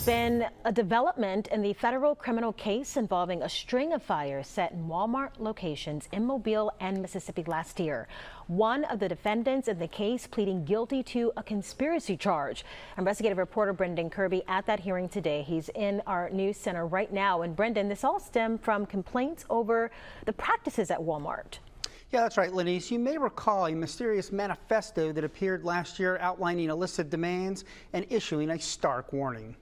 been a development in the federal criminal case involving a string of fires set in Walmart locations in Mobile and Mississippi last year. One of the defendants in the case pleading guilty to a conspiracy charge. Investigative reporter Brendan Kirby at that hearing today. He's in our news center right now. And Brendan, this all stemmed from complaints over the practices at Walmart. Yeah, that's right, Lenise. You may recall a mysterious manifesto that appeared last year outlining a list of demands and issuing a stark warning.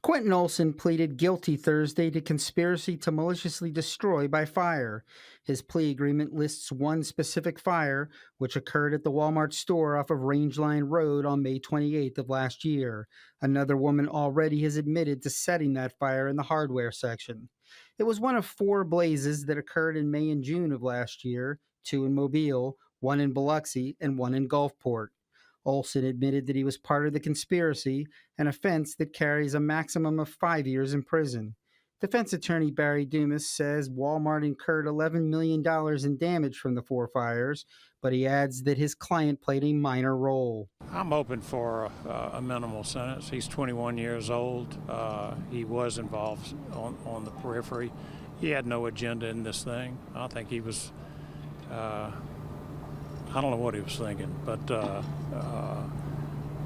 Quentin Olson pleaded guilty Thursday to conspiracy to maliciously destroy by fire. His plea agreement lists one specific fire, which occurred at the Walmart store off of Rangeline Road on May 28th of last year. Another woman already has admitted to setting that fire in the hardware section. It was one of four blazes that occurred in May and June of last year, two in Mobile, one in Biloxi, and one in Gulfport. Olson admitted that he was part of the conspiracy, an offense that carries a maximum of 5 years in prison. Defense attorney Barry Dumas says Walmart incurred $11 million in damage from the four fires, but he adds that his client played a minor role. I'm hoping for a minimal sentence. He's 21 years old. He was involved on the periphery. He had no agenda in this thing. I think he was, I don't know what he was thinking, but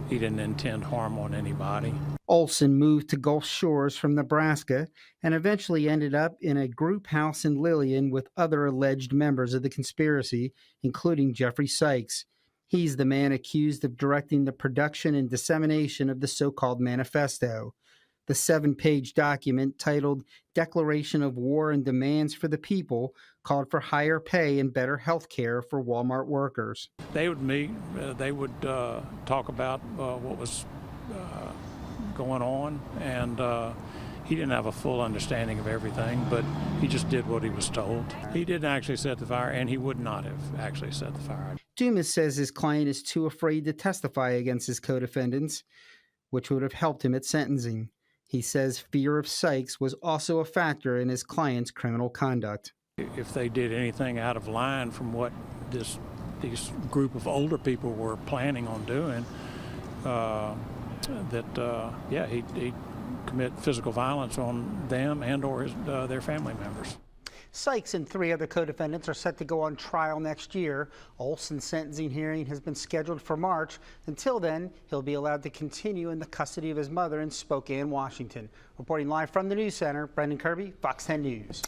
he didn't intend harm on anybody. Olson moved to Gulf Shores from Nebraska and eventually ended up in a group house in Lillian with other alleged members of the conspiracy, including Jeffrey Sykes. He's the man accused of directing the production and dissemination of the so-called manifesto. The 7-page document titled Declaration of War and Demands for the People called for higher pay and better health care for Walmart workers. They would meet, they would talk about what was going on, and he didn't have a full understanding of everything, but he just did what he was told. He didn't actually set the fire, and he would not have actually set the fire. Dumas says his client is too afraid to testify against his co-defendants, which would have helped him at sentencing. He says fear of Sykes was also a factor in his client's criminal conduct. If they did anything out of line from what these group of older people were planning on doing, he'd commit physical violence on them and or their family members. Sykes and three other co-defendants are set to go on trial next year. Olson's sentencing hearing has been scheduled for March. Until then, he'll be allowed to continue in the custody of his mother in Spokane, Washington. Reporting live from the News Center, Brendan Kirby, Fox 10 News.